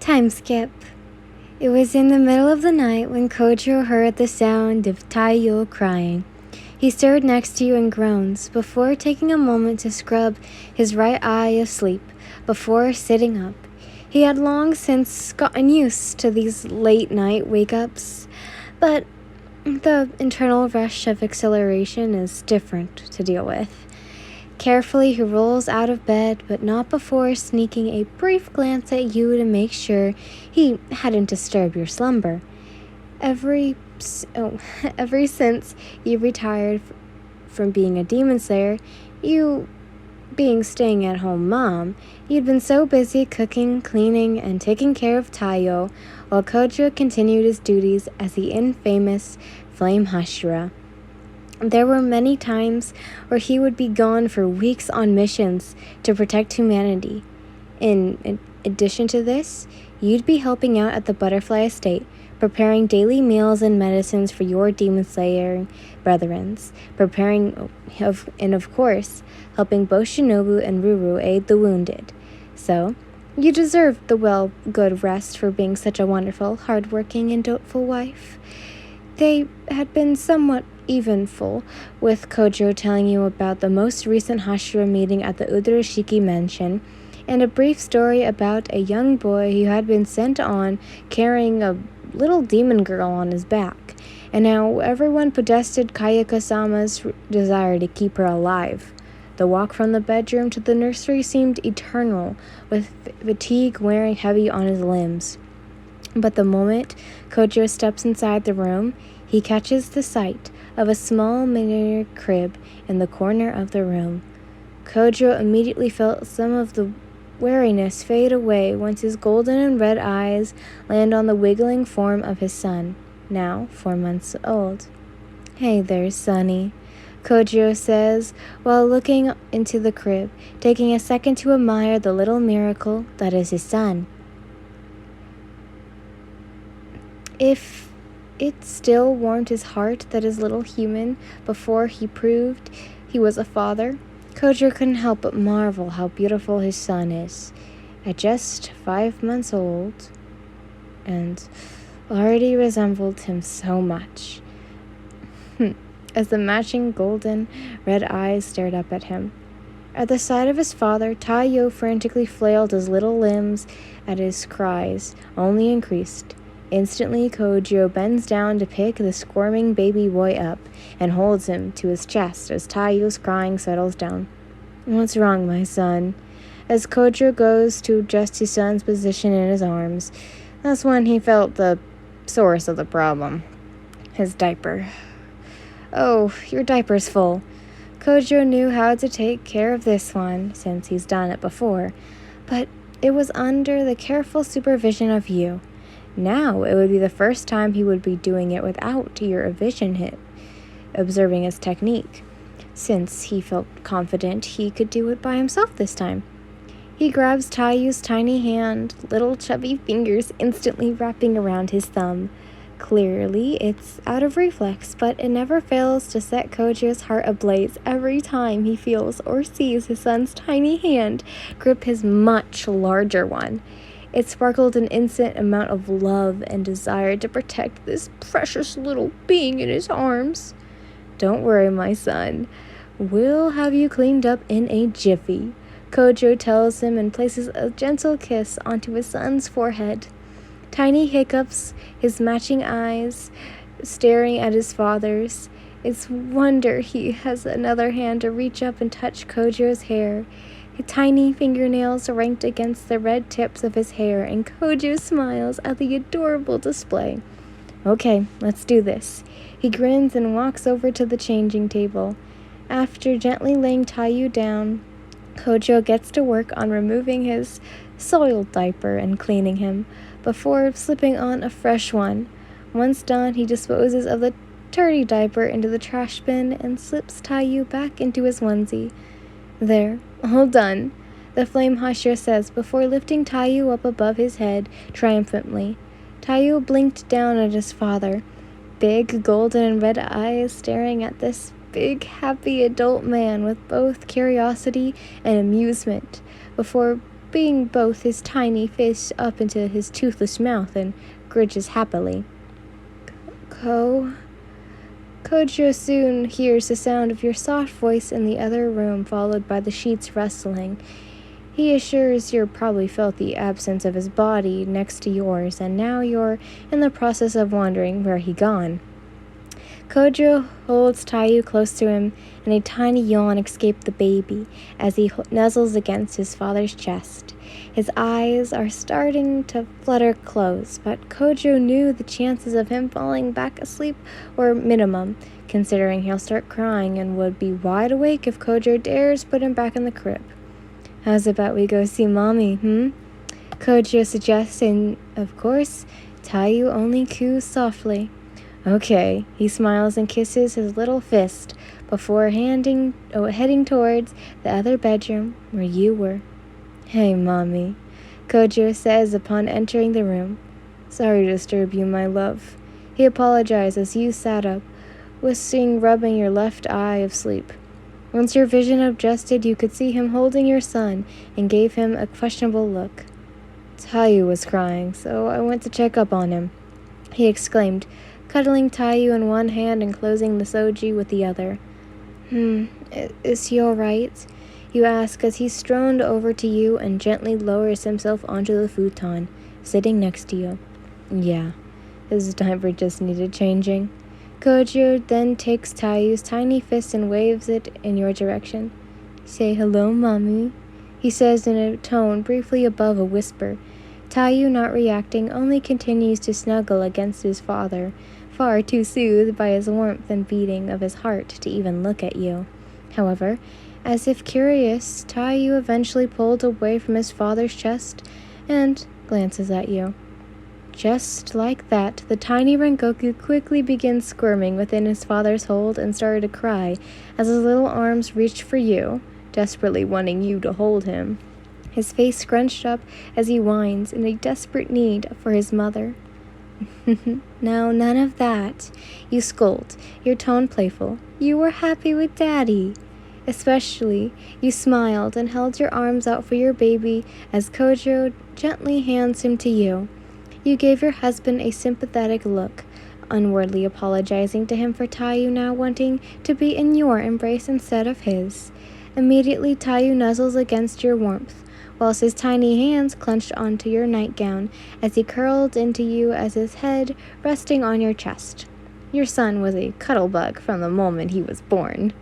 Time skip. It was in the middle of the night when Kojo heard the sound of Taiyo crying. He stirred next to you and groans, before taking a moment to scrub his right eye asleep, before sitting up. He had long since gotten used to these late-night wake-ups, but the internal rush of exhilaration is different to deal with. Carefully, he rolls out of bed, but not before sneaking a brief glance at you to make sure he hadn't disturbed your slumber. Ever since you retired from being a demon slayer, you being staying-at-home mom, you'd been so busy cooking, cleaning, and taking care of Taiyo, while Kojo continued his duties as the infamous Flame Hashira. There were many times where he would be gone for weeks on missions to protect humanity. In addition to this, you'd be helping out at the Butterfly Estate, preparing daily meals and medicines for your demon slayer brethrens, and of course, helping both Shinobu and Ruru aid the wounded. So, you deserved the good rest for being such a wonderful, hardworking, and doubtful wife. They had been somewhat evenful, with Kojo telling you about the most recent Hashira meeting at the Udarashiki mansion, and a brief story about a young boy who had been sent on carrying a little demon girl on his back, and how everyone protested Kayako-sama's desire to keep her alive. The walk from the bedroom to the nursery seemed eternal, with fatigue wearing heavy on his limbs. But the moment Kojo steps inside the room, he catches the sight of a small miniature crib in the corner of the room. Kojo immediately felt some of the wariness fade away once his golden and red eyes land on the wiggling form of his son, now 4 months old. "Hey there, Sonny," Kojo says, while looking into the crib, taking a second to admire the little miracle that is his son. If it still warmed his heart that his little human, before he proved he was a father, Kojo couldn't help but marvel how beautiful his son is. At just 5 months old, and already resembled him so much. As the matching golden red eyes stared up at him. At the sight of his father, Taiyo frantically flailed his little limbs as his cries only increased. Instantly, Kojo bends down to pick the squirming baby boy up and holds him to his chest as Taiyo's crying settles down. "What's wrong, my son?" As Kojo goes to adjust his son's position in his arms, that's when he felt the source of the problem. His diaper. "Oh, your diaper's full." Kojo knew how to take care of this one, since he's done it before, but it was under the careful supervision of you. Now it would be the first time he would be doing it without your observing his technique, since he felt confident he could do it by himself this time. He grabs Taiyo's tiny hand, little chubby fingers instantly wrapping around his thumb. Clearly, it's out of reflex, but it never fails to set Kojo's heart ablaze every time he feels or sees his son's tiny hand grip his much larger one. It sparkled an instant amount of love and desire to protect this precious little being in his arms. "Don't worry, my son. We'll have you cleaned up in a jiffy," Kojo tells him and places a gentle kiss onto his son's forehead. Tiny hiccups, his matching eyes staring at his father's. It's wonder he has another hand to reach up and touch Kojo's hair. His tiny fingernails ranked against the red tips of his hair, and Kojo smiles at the adorable display. "Okay, let's do this." He grins and walks over to the changing table. After gently laying Taiyo down, Kojo gets to work on removing his soiled diaper and cleaning him, before slipping on a fresh one. Once done, he disposes of the dirty diaper into the trash bin and slips Taiyo back into his onesie. "There, all done," the Flame Husher says before lifting Taiyo up above his head triumphantly. Taiyo blinked down at his father, big golden and red eyes staring at this big, happy adult man with both curiosity and amusement, before scooping both his tiny fists up into his toothless mouth and gridges happily. Kojo soon hears the sound of your soft voice in the other room, followed by the sheets rustling. He assures you probably felt the absence of his body next to yours, and now you're in the process of wondering where he gone. Kojo holds Taiyu close to him, and a tiny yawn escapes the baby as he nuzzles against his father's chest. His eyes are starting to flutter close, but Kojo knew the chances of him falling back asleep were minimum, considering he'll start crying and would be wide awake if Kojo dares put him back in the crib. How's about we go see Mommy, Kojo suggests, and of course, Taiyu only coos softly. Okay, he smiles and kisses his little fist before heading towards the other bedroom where you were. Hey, Mommy, Kojo says upon entering the room. Sorry to disturb you, my love. He apologized as you sat up, rubbing your left eye of sleep. Once your vision adjusted, you could see him holding your son and gave him a questionable look. Taiyu was crying, so I went to check up on him, he exclaimed, cuddling Taiyu in one hand and closing the soji with the other. Is he all right? You ask as he strolled over to you and gently lowers himself onto the futon, sitting next to you. Yeah, his diaper just needed changing. Kojo then takes Taiyu's tiny fist and waves it in your direction. Say hello, Mommy, he says in a tone briefly above a whisper. Taiyu, not reacting, only continues to snuggle against his father, far too soothed by his warmth and beating of his heart to even look at you. However, as if curious, Taiyu eventually pulled away from his father's chest and glances at you. Just like that, the tiny Rengoku quickly begins squirming within his father's hold and started to cry as his little arms reached for you, desperately wanting you to hold him. His face scrunched up as he whines in a desperate need for his mother. No, none of that. You scold, your tone playful. You were happy with Daddy. Especially, you smiled and held your arms out for your baby as Kojo gently hands him to you. You gave your husband a sympathetic look, unwordly apologizing to him for Taiyu now wanting to be in your embrace instead of his. Immediately, Taiyu nuzzles against your warmth, whilst his tiny hands clenched onto your nightgown as he curled into you as his head resting on your chest. Your son was a cuddlebug from the moment he was born.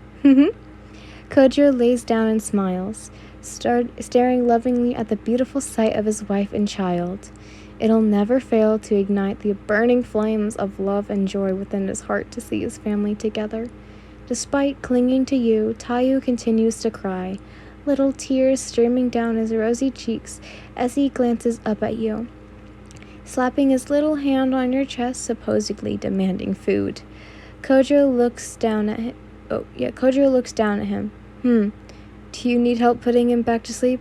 Kojo lays down and smiles, staring lovingly at the beautiful sight of his wife and child. It'll never fail to ignite the burning flames of love and joy within his heart to see his family together. Despite clinging to you, Taiyu continues to cry, little tears streaming down his rosy cheeks as he glances up at you, slapping his little hand on your chest, supposedly demanding food. Kojo looks down at him. Do you need help putting him back to sleep?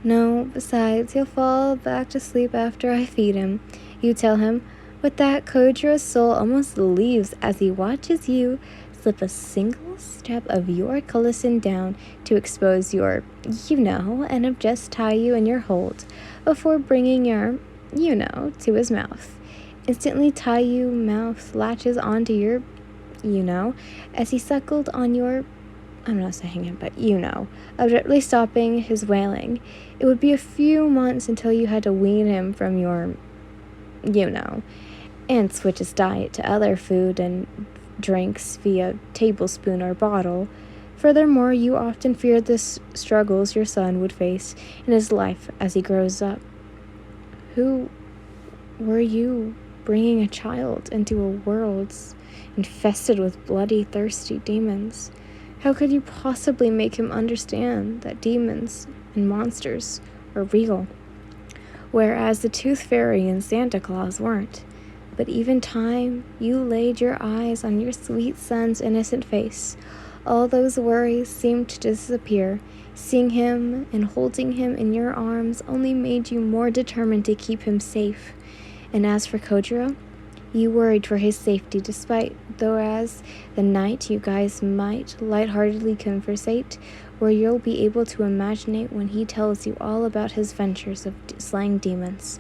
No, besides, he'll fall back to sleep after I feed him, you tell him. With that, Kojo's soul almost leaves as he watches you slip a single strap of your collision down to expose your, and adjust Taiyu in your hold before bringing your, to his mouth. Instantly, Taiyu mouth latches onto your, as he suckled on your, I'm not saying it, but abruptly stopping his wailing. It would be a few months until you had to wean him from your, and switch his diet to other food and drinks via tablespoon or bottle. Furthermore, you often feared the struggles your son would face in his life as he grows up. Who were you bringing a child into a world infested with bloody, thirsty demons? How could you possibly make him understand that demons and monsters are real, whereas the Tooth Fairy and Santa Claus weren't? But even time, you laid your eyes on your sweet son's innocent face. All those worries seemed to disappear. Seeing him and holding him in your arms only made you more determined to keep him safe. And as for Kojo, You worried for his safety despite, though as the night you guys might lightheartedly conversate, where you'll be able to imagine when he tells you all about his ventures of slaying demons.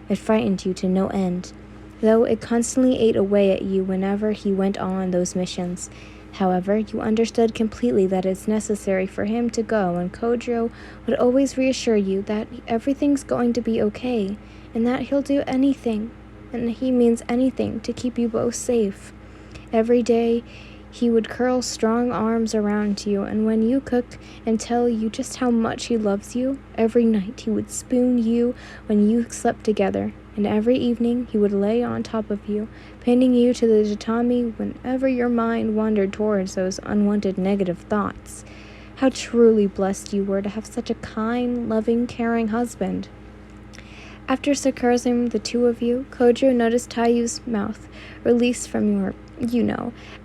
It frightened you to no end, though it constantly ate away at you whenever he went on those missions. However, you understood completely that it's necessary for him to go, and Kojiro would always reassure you that everything's going to be okay, and that he'll do anything, and he means anything, to keep you both safe. Every day, he would curl strong arms around you, and when you cooked and tell you just how much he loves you, every night he would spoon you when you slept together, and every evening he would lay on top of you, pinning you to the tatami whenever your mind wandered towards those unwanted negative thoughts. How truly blessed you were to have such a kind, loving, caring husband. After securing the two of you, Kojiro noticed Taiyu's mouth released from your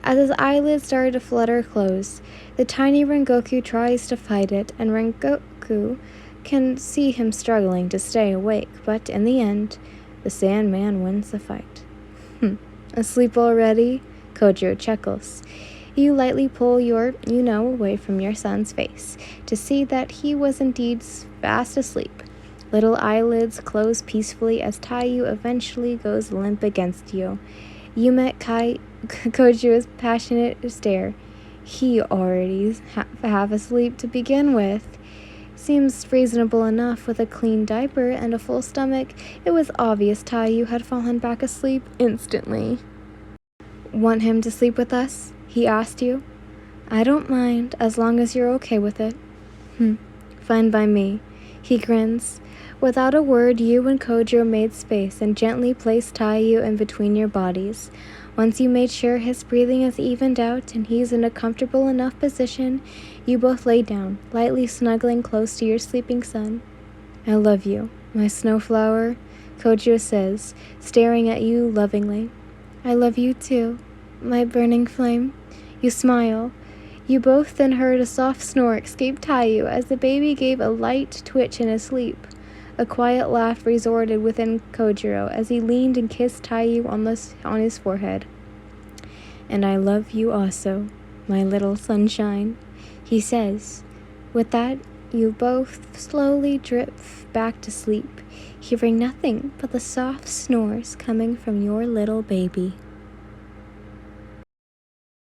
as his eyelids started to flutter close. The tiny Rengoku tries to fight it, and Rengoku can see him struggling to stay awake, but in the end, the Sandman wins the fight. Asleep already? Kojiro chuckles. You lightly pull your away from your son's face to see that he was indeed fast asleep. Little eyelids close peacefully as Taiyu eventually goes limp against you. You met Kojiro's passionate stare. He already half asleep to begin with. Seems reasonable enough with a clean diaper and a full stomach. It was obvious Taiyu had fallen back asleep instantly. Want him to sleep with us? He asked you. I don't mind, as long as you're okay with it. Fine by me. He grins. Without a word, you and Kojiro made space and gently placed Taiyu in between your bodies. Once you made sure his breathing is evened out and he's in a comfortable enough position, you both lay down, lightly snuggling close to your sleeping son. I love you, my snowflower, Kojiro says, staring at you lovingly. I love you too, my burning flame. You smile. You both then heard a soft snore escape Taiyu as the baby gave a light twitch in his sleep. A quiet laugh resounded within Kojiro as he leaned and kissed Taiyu on his forehead. And I love you also, my little sunshine, he says. With that, you both slowly drift back to sleep, hearing nothing but the soft snores coming from your little baby.